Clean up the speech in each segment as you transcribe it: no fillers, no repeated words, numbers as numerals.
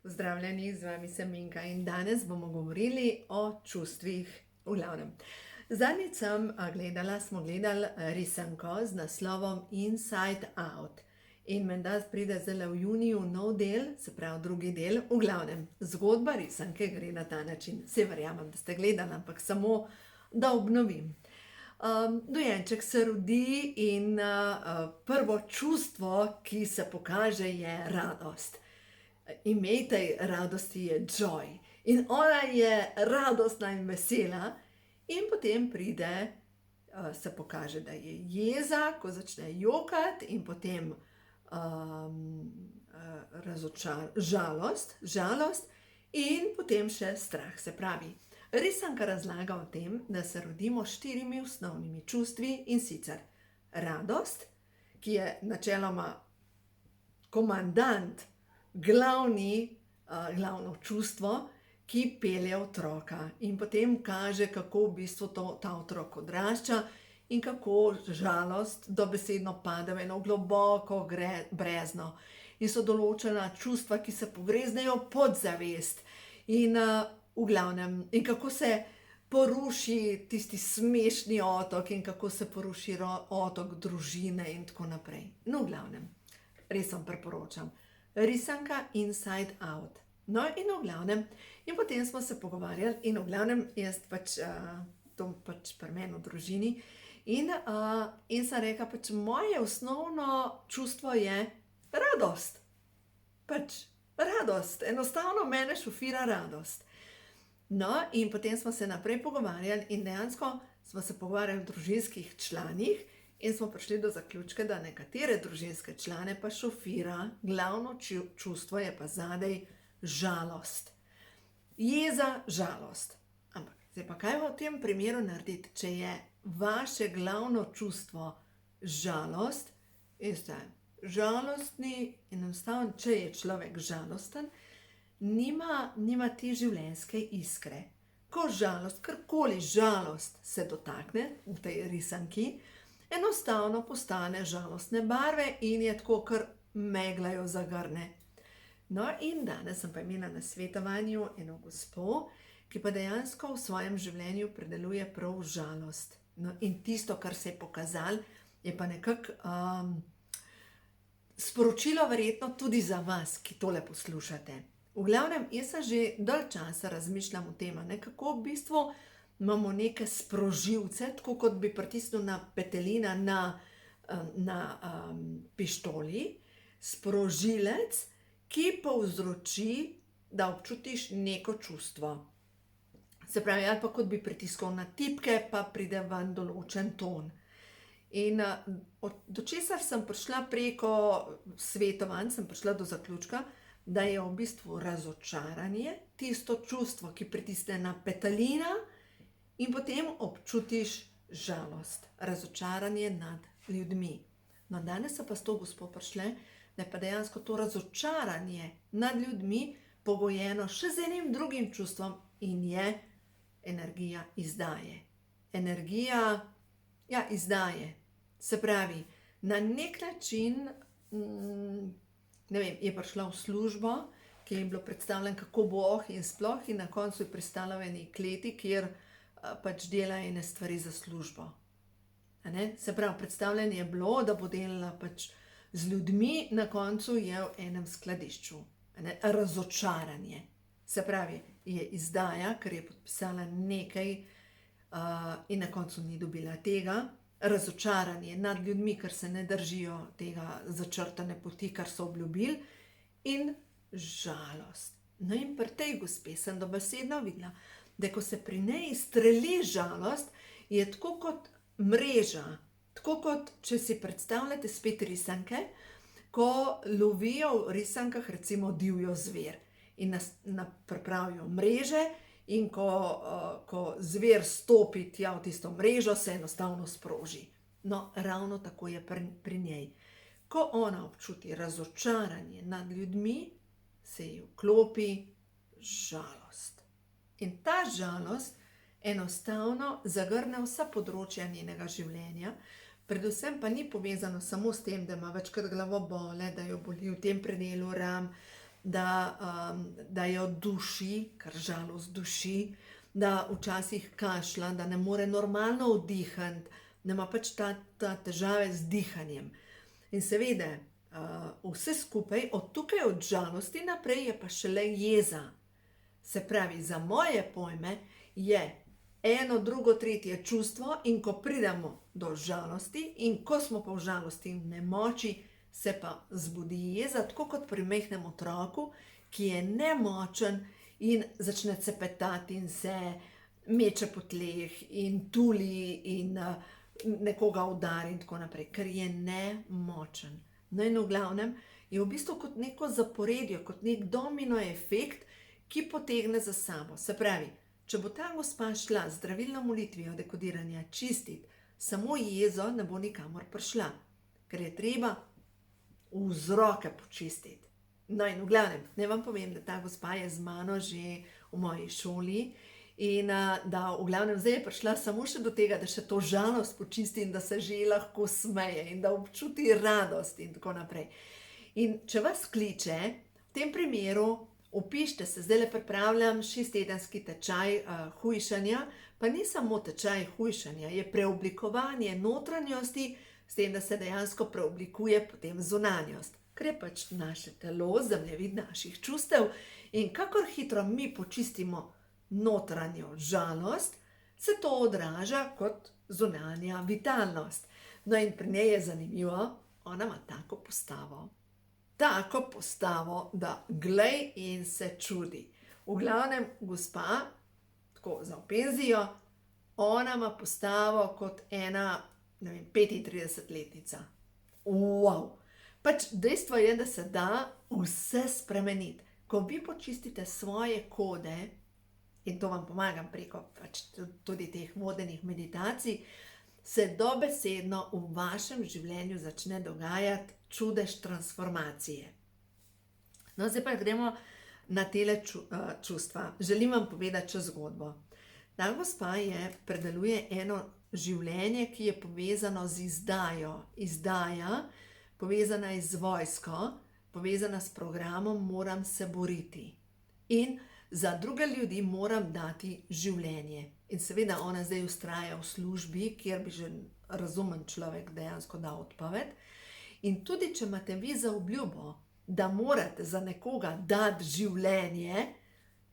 Pozdravljeni, z vami sem Minka in danes bomo govorili o čustvih v glavnem. Zadnjič smo gledali risanko z naslovom Inside Out. In menda pride zdaj v juniju nov del, se pravi drugi del. V glavnem, zgodba risanke gre na ta način. Saj verjamem, da ste gledali, ampak samo da obnovim. Dojenček se rodi in prvo čustvo, ki se pokaže, je radost. Ime tej radosti je Joy. In ona je radostna in vesela. In potem pride, se pokaže, da je jeza, ko začne jokati, in potem žalost in potem še strah. Se pravi, risanka razlaga o tem, da se rodimo s 4 osnovnimi čustvi, in sicer radost, ki je načeloma komandant, glavno čustvo, ki pelje otroka in potem kaže, kako v bistvu ta otrok odrašča in kako žalost dobesedno pade v eno globoko brezno. In so določena čustva, ki se pogreznejo pod zavest. In v glavnem, in kako se poruši tisti smešni otok in kako se poruši otok družine in tako naprej. No, v glavnem, res vam priporočam. Risanka Inside Out. No, in v glavnem, in potem smo se pogovarjali in v glavnem jaz to pri meni v družini in sem rekla, moje osnovno čustvo je radost. Radost, enostavno mene šofira radost. No, in potem smo se naprej pogovarjali in dejansko smo se pogovarjali o družinskih članih in smo prišli do zaključka, da nekatere družinske člane pa šofira, glavno čustvo je pa zadaj žalost. Jeza, žalost. Ampak, zdaj pa kaj v tem primeru narediti, če je vaše glavno čustvo žalost? Veste, žalostni, enostavno, če je človek žalosten, nima te življenjske iskre. Ko žalost, karkoli žalost se dotakne v tej risanki, enostavno postane žalostne barve in je tako, kar megla jo zagrne. No, in danes sem pa imela na svetovanju eno gospo, ki pa dejansko v svojem življenju predeluje prav žalost. No, in tisto, kar se je pokazalo, je pa nekako sporočilo verjetno tudi za vas, ki tole poslušate. V glavnem, jaz sem že dalj časa razmišljam o tem, kako v bistvu imamo neke sprožilce, tako kot bi pritisnil na petelina na pištoli, sprožilec, ki povzroči, da občutiš neko čustvo. Se pravi, ali pa kot bi pritiskal na tipke, pa pride ven določen ton. In do česar sem prišla preko svetovanj, sem prišla do zaključka, da je v bistvu razočaranje tisto čustvo, ki pritisne na petelina in potem občutiš žalost, razočaranje nad ljudmi. No, danes so pa s to gospo prišle, da je pa dejansko to razočaranje nad ljudmi pogojeno še z enim drugim čustvom in je energija izdaje. Energija, izdaje. Se pravi, na nek način, ne vem, je prišla v službo, ki je bilo predstavljeno, kako bo in sploh, in na koncu je pristala v eni kleti, kjer dela ene stvari za službo. Se pravi, predstavljeno je bilo, da bo delala z ljudmi, na koncu je v enem skladišču. Razočaranje. Se pravi, je izdaja, ker je podpisala nekaj in na koncu ni dobila tega. Razočaranje nad ljudmi, ker se ne držijo tega začrtane poti, kar so obljubili, in žalost. No, in pri tej gospe sem dobesedno videla, da ko se pri njej streli žalost, je tako kot mreža, tako kot, če si predstavljate spet risanke, ko lovijo v risankah recimo divjo zver in pripravijo mreže, in ko zver stopi tja v tisto mrežo, se enostavno sproži. No, ravno tako je pri njej. Ko ona občuti razočaranje nad ljudmi, se ji vklopi žalost. In ta žalost enostavno zagrne vsa področja njenega življenja, predvsem pa ni povezano samo s tem, da ima večkrat glavobole, da jo boli v tem predelu ram, da jo duši, ker žalost duši, da včasih kašlja, da ne more normalno vdihati, da ima pač ta težave z dihanjem. In seveda, vse skupaj, od tukaj od žalosti naprej je pa šele jeza. Se pravi, za moje pojme je eno, drugo, tretje čustvo in ko pridemo do žalosti in ko smo pa v žalosti in nemoči, se pa zbudi jeza, tako kot pri majhnem otroku, ki je nemočen in začne cepetati in se meče po tleh in tuli in nekoga udari in tako naprej, ker je nemočen. No in v glavnem je v bistvu kot neko zaporedje, kot nek domino efekt, ki potegne za sabo. Se pravi, če bo ta gospa šla z zdravilno molitvijo dekodiranja čistiti, samo jezo ne bo nikamor prišla, ker je treba vzroke počistiti. No in v glavnem, ne vam povem, da ta gospa je z mano že v moji šoli in da v glavnem zdaj je prišla samo še do tega, da še to žalost počisti in da se že lahko smeje in da občuti radost in tako naprej. In če vas kliče, v tem primeru vpište se, zdaj le pripravljam 6-tedenski tečaj hujšanja, pa ni samo tečaj hujšanja, je preoblikovanje notranjosti, s tem, da se dejansko preoblikuje potem zunanjost, ker je pač naše telo zemljevid naših čustev in kakor hitro mi počistimo notranjo žalost, se to odraža kot zunanja vitalnost. No in pri njej je zanimivo, ona ima tako postavo, da glej in se čudi. V glavnem, gospa, tako za v penzijo, ona ima postavo kot ena, ne vem, 35-letnica. Wow! Pač dejstvo je, da se da vse spremeniti. Ko vi počistite svoje kode, in to vam pomagam preko pač tudi teh vodenih meditacij, se dobesedno v vašem življenju začne dogajati čudež transformacije. No, zdaj pa gremo na tele čustva. Želim vam povedati čez zgodbo. Ta gospa predeluje eno življenje, ki je povezano z izdajo. Izdaja, povezana je z vojsko, povezana s programom Moram se boriti. In za druge ljudi moram dati življenje. In seveda ona zdaj vztraja v službi, kjer bi že razumen človek dejansko dal odpoved. In tudi, če imate vi za obljubo, da morate za nekoga dati življenje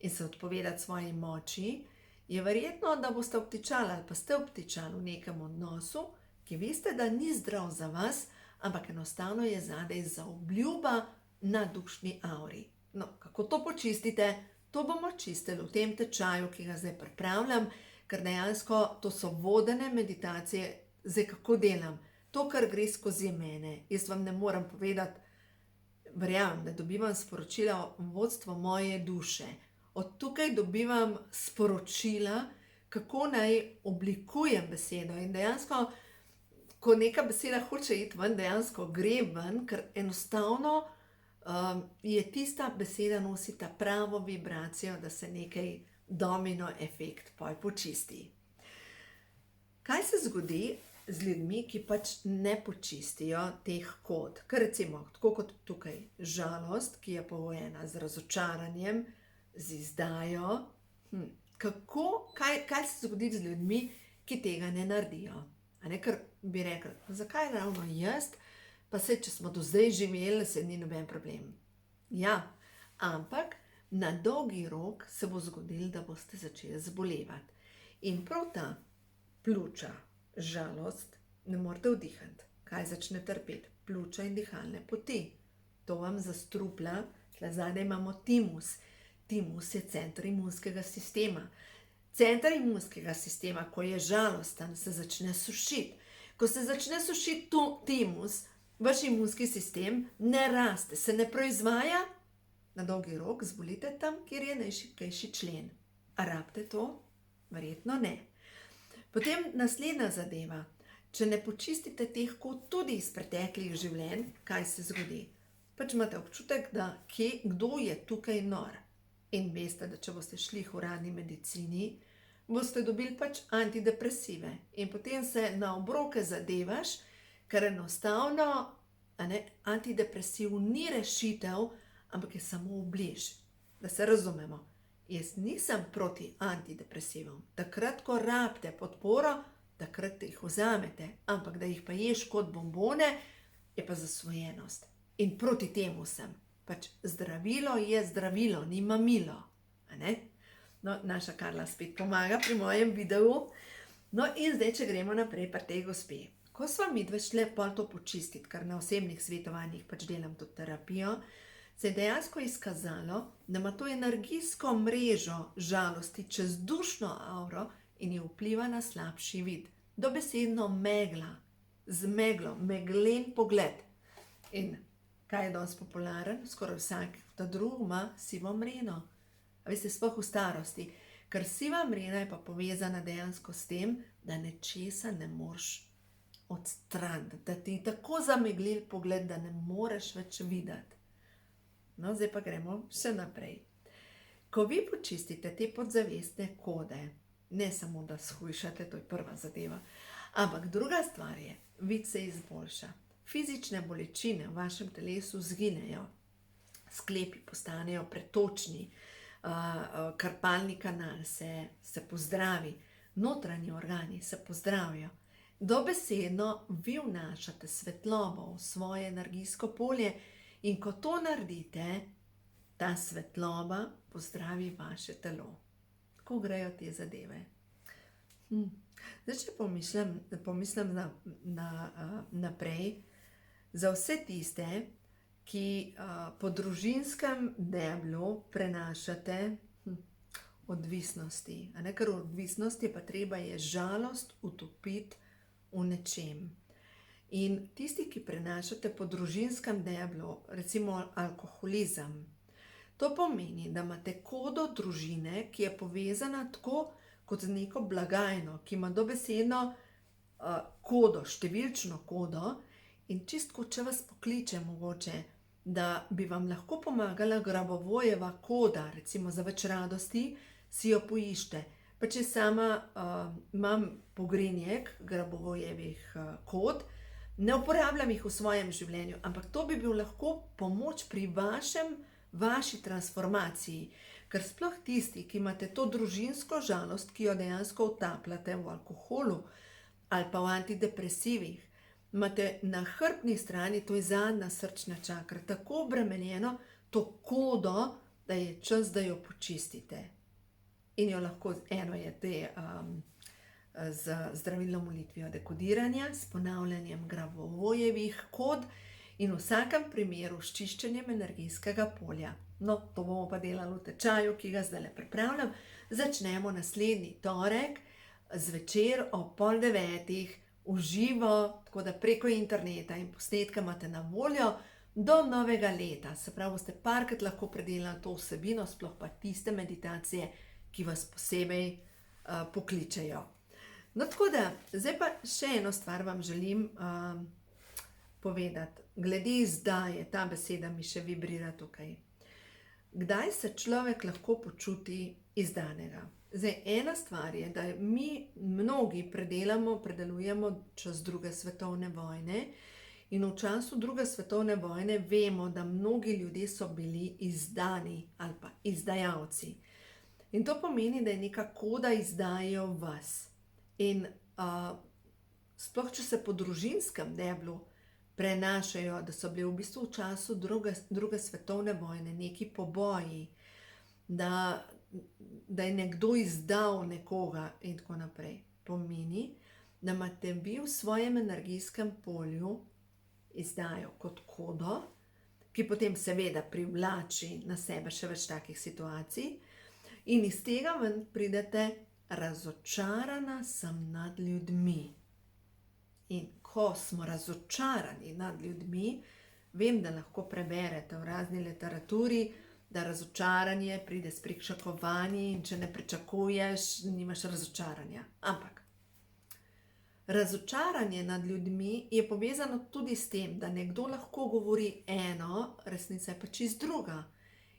in se odpovedati svoji moči, je verjetno, da boste obtičali ali pa ste obtičali v nekem odnosu, ki veste, da ni zdrav za vas, ampak enostavno je zadaj zaobljuba na dušni auri. No, kako to počistite? To bomo čistili v tem tečaju, ki ga zdaj pripravljam, ker dejansko to so vodene meditacije, zdaj kako delam. To, kar gre skozi mene, jaz vam ne morem povedati, verjamem, da dobivam sporočila o vodstvu moje duše. Od tukaj dobivam sporočila, kako naj oblikujem besedo. In dejansko, ko neka beseda hoče iti ven, dejansko gre ven, ker enostavno je tista beseda nosi ta pravo vibracijo, da se nekaj domino efekt poj počisti. Kaj se zgodi z ljudmi, ki pač ne počistijo teh kod? Ker recimo, tako kot tukaj žalost, ki je povojena z razočaranjem, z izdajo. Kaj se zgodi z ljudmi, ki tega ne naredijo? Ker bi rekli, zakaj ravno jaz? Pa se, če smo do zdaj živeli, se ni noben problem. Ja, ampak na dolgi rok se bo zgodilo, da boste začeli zbolevati. In prav ta pljuča, žalost, ne morete vdihati. Kaj začne trpeti? Pljuča in dihalne poti. To vam zastruplja, tle zadaj imamo timus. Timus je center imunskega sistema. Center imunskega sistema, ko je žalosten, se začne sušiti. Ko se začne sušiti timus, vaš imunski sistem ne raste, se ne proizvaja, na dolgi rok zbolite tam, kjer je najšibkejši člen. A rabite to? Verjetno ne. Potem naslednja zadeva. Če ne počistite teh kod tudi iz preteklih življenj, kaj se zgodi? Pač imate občutek, da kdo je tukaj nor. In veste, da če boste šli v uradni medicini, boste dobili pač antidepresive. In potem se na obroke zadevaš, ker enostavno antidepresiv ni rešitev, ampak je samo obliž. Da se razumemo, jaz nisem proti antidepresivom. Takrat, ko rabite podporo, takrat jih vzamete, ampak da jih pa ješ kot bombone, je pa zasvojenost. In proti temu sem. Pač zdravilo je zdravilo, ni mamilo. A ne? No, naša Karla spet pomaga pri mojem videu. No, in zdaj, če gremo naprej pri tej gospe. Ko sva midve šle pol to počistiti, ker na osebnih svetovanjih pač delam tudi terapijo, se je dejansko izkazalo, da ima to energijsko mrežo žalosti čez dušno avro in je vpliva na slabši vid. Dobesedno megla, z meglo, meglen pogled. In kaj je danes popularen? Skoraj vsak ta drug ima sivo mreno. A veste, sploh v starosti. Ker siva mrena je pa povezana dejansko s tem, da nečesa ne moreš odstraniti. Da ti tako zameglil pogled, da ne moreš več videti. No, zdaj pa gremo še naprej. Ko vi počistite te podzavestne kode, ne samo da shujšate, to je prva zadeva, ampak druga stvar je, vid se izboljša. Fizične bolečine v vašem telesu zginejo, sklepi postanejo pretočni, karpalni kanal se pozdravi, notranji organi se pozdravijo. Dobesedno vi vnašate svetlobo v svoje energijsko polje in ko to naredite, ta svetloba pozdravi vaše telo. Tako grejo te zadeve. Zdaj, če pomislim naprej, za vse tiste, ki po družinskem deblu prenašate odvisnosti. Ker odvisnosti pa treba je žalost utopiti v nečem. In tisti, ki prenašate po družinskem deblu, recimo alkoholizem, to pomeni, da imate kodo družine, ki je povezana tako kot z neko blagajno, ki ima dobesedno kodo, številčno kodo, in čistko, če vas pokliče mogoče, da bi vam lahko pomagala Grabovojeva koda, recimo za več radosti, si jo poišče. Pa če sama imam pogrinjek Grabovojevih kod, ne uporabljam jih v svojem življenju, ampak to bi bil lahko pomoč pri vaši transformaciji. Ker sploh tisti, ki imate to družinsko žalost, ki jo dejansko utapljate v alkoholu ali pa v antidepresivih, imate na hrbtni strani, to je zadnja srčna čakra, tako obremenjeno to kodo, da je čas, da jo počistite. In jo lahko, eno je z zdravilno molitvijo dekodiranja, s ponavljanjem Grabovojevih kod in v vsakem primeru s čiščenjem energijskega polja. No, to bomo pa delali v tečaju, ki ga zdaj pripravljam. Začnemo naslednji torek zvečer ob 8:30 v živo, tako da preko interneta in posnetka imate na voljo do novega leta. Se pravi, boste parkrat lahko predelali to vsebino, sploh pa tiste meditacije, ki vas posebej pokličejo. No, tako da, zdaj pa še eno stvar vam želim povedati. Glede izdaje, ta beseda mi še vibrira tukaj. Kdaj se človek lahko počuti izdanega? Zdaj, ena stvar je, da mi mnogi predelujemo čas druge svetovne vojne in v času druge svetovne vojne vemo, da mnogi ljudje so bili izdani ali pa izdajalci. In to pomeni, da je neka koda izdaje v vas. In sploh, če se po družinskem deblu prenašajo, da so bili v bistvu v času druge svetovne vojne neki poboji, da je nekdo izdal nekoga in tako naprej. Pomeni, da imate vi v svojem energijskem polju izdajo kot kodo, ki potem seveda privlači na sebe še več takih situacij in iz tega ven pridete: razočarana sem nad ljudmi. In ko smo razočarani nad ljudmi, vem, da lahko preberete v razni literaturi, da razočaranje pride s pričakovanji in če ne pričakuješ, nimaš razočaranja. Ampak razočaranje nad ljudmi je povezano tudi s tem, da nekdo lahko govori eno, resnica je pa čisto druga.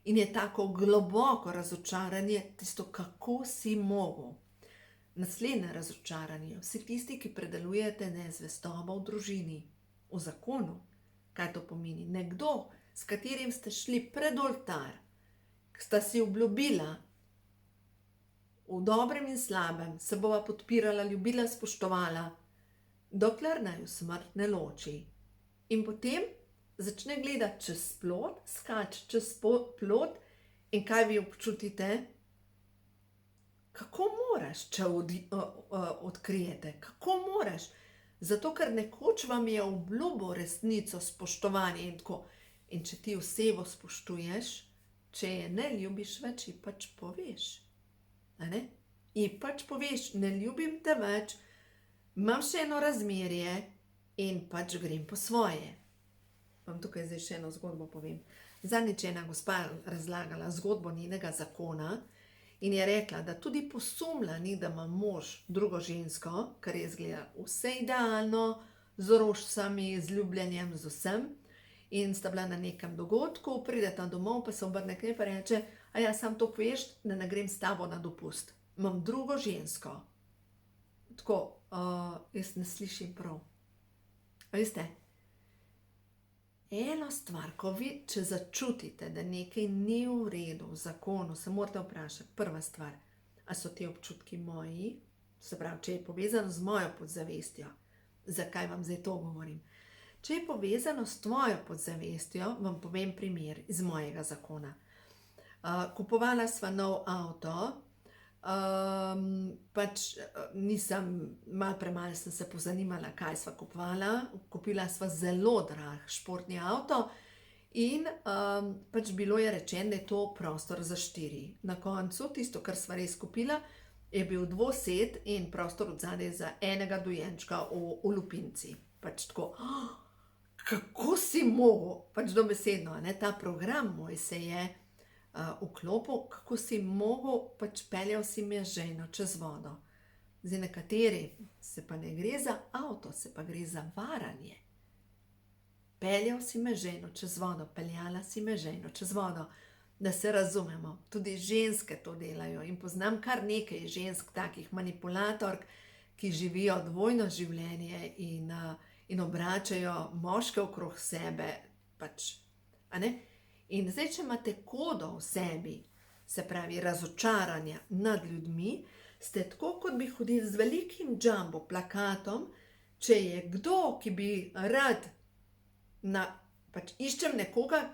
In je tako globoko razočaranje tisto, kako si mogel. Naslednje razočaranje, vsi tisti, ki predelujete nezvestobo v družini, v zakonu. Kaj to pomeni? Nekdo s katerim ste šli pred oltar, sta si obljubila, v dobrem in slabem se bova podpirala, ljubila, spoštovala, dokler naju smrt ne loči. In potem začne gledati čez plot, skače čez plot in kaj vi občutite? Kako moraš, če odkrijete? Kako moraš? Zato, ker nekoč vam je obljubil resnico, spoštovanje in tako. In če ti osebo spoštuješ, če je ne ljubiš več, ji pač poveš. Ji pač poveš, ne ljubim te več, imam še eno razmerje in pač grem po svoje. Vam tukaj zdaj še eno zgodbo povem. Zadnjič je ena gospa razlagala zgodbo njenega zakona in je rekla, da tudi posumila ni, da ima mož drugo žensko, kar je izgleda vse idealno, z rožicami, z ljubljenjem, z vsem. In sta bila na nekem dogodku, prideta domov, pa se obrne k njej pa reče, a ja, sam to poveš, da ne grem s tabo na dopust. Imam drugo žensko. Tako, jaz ne slišim prav. A veste, eno stvar, ko vi, če začutite, da nekaj ni v redu v zakonu, se morate vprašati, prva stvar, a so ti občutki moji, se pravi, če je povezano z mojo podzavestjo, zakaj vam zdaj to govorim? Če je povezano s tvojo podzavestjo, vam povem primer iz mojega zakona. Kupovala sva nov avto, pač nisem, malo premalo sem se pozanimala, kaj sva kupovala. Kupila sva zelo drag športni avto in pač bilo je rečeno, da je to prostor za 4. Na koncu, tisto, kar sva res kupila, je bil dvosed in prostor odzadaj za enega dojenčka v lupinci. Pač tako, kako si mogel, pač dobesedno, ta program moj se je vklopil, kako si mogel, pač peljal si me ženo čez vodo. Zdaj nekateri se pa ne gre za avto, se pa gre za varanje. Peljal si me ženo čez vodo, peljala si me ženo čez vodo. Da se razumemo, tudi ženske to delajo in poznam kar nekaj žensk, takih manipulatork, ki živijo dvojno življenje in obračajo moške okrog sebe, pač, a ne? In zdaj, če imate kodo v sebi, se pravi razočaranja nad ljudmi, ste tako, kot bi hodili z velikim jumbo plakatom, če je kdo, ki bi rad, pač iščem nekoga,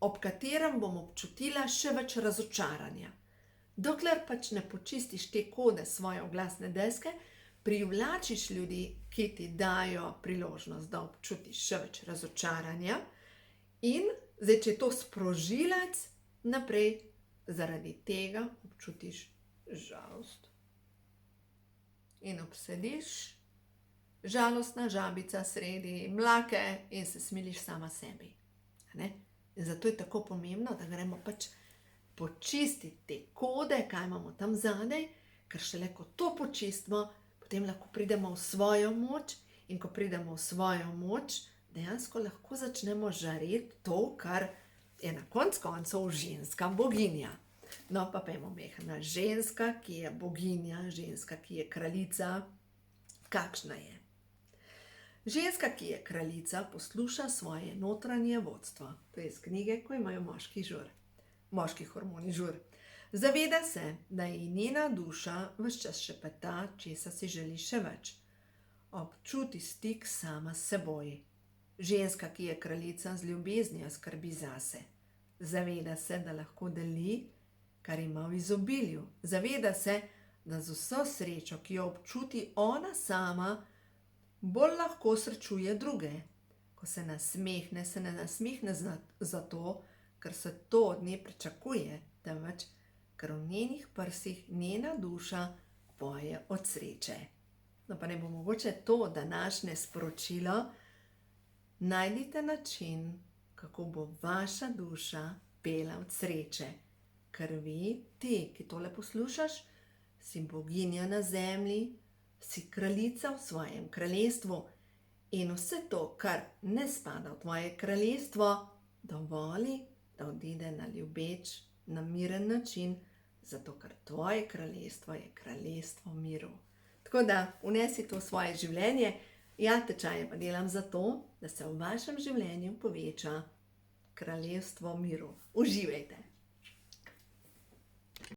ob katerem bom občutila še več razočaranja. Dokler pač ne počistiš te kode svoje oglasne deske, privlačiš ljudi, ki ti dajo priložnost, da občutiš še več razočaranja in zdaj, če je to sprožilec, naprej zaradi tega občutiš žalost. In obsediš, žalostna žabica sredi mlake in se smiliš sama sebi. In zato je tako pomembno, da gremo pač počistiti te kode, kaj imamo tam zadaj, ker šele ko to počistimo, potem lahko pridemo v svojo moč in ko pridemo v svojo moč, dejansko lahko začnemo žareti to, kar je na koncu koncev ženska boginja. No, pa pojmo mehna ženska, ki je boginja, ženska, ki je kraljica. Kakšna je? Ženska, ki je kraljica, posluša svoje notranje vodstvo. To je iz knjige, ko imajo moški hormoni žur. Zaveda se, da je njena duša ves čas šepeta, česa si želi še več. Občuti stik sama s seboj. Ženska, ki je kraljica, z ljubeznijo skrbi zase. Zaveda se, da lahko deli, kar ima v izobilju. Zaveda se, da z vso srečo, ki jo občuti ona sama, bolj lahko srečuje druge. Ko se nasmehne, se ne nasmehne zato, ker se to od nje pričakuje, temveč, ker v njenih prsih njena duša poje od sreče. No pa ne bo mogoče to današnje sporočilo, najdite način, kako bo vaša duša pela od sreče, ker vi, ti, ki tole poslušaš, si boginja na zemlji, si kraljica v svojem kraljestvu in vse to, kar ne spada v tvoje kraljestvo, dovoli, da odide na ljubeč, na miren način, zato ker tvoje kraljestvo je kraljestvo miru. Tako da vnesi to v svoje življenje, ja, tečaje pa delam zato, da se v vašem življenju poveča kraljestvo miru. Uživajte!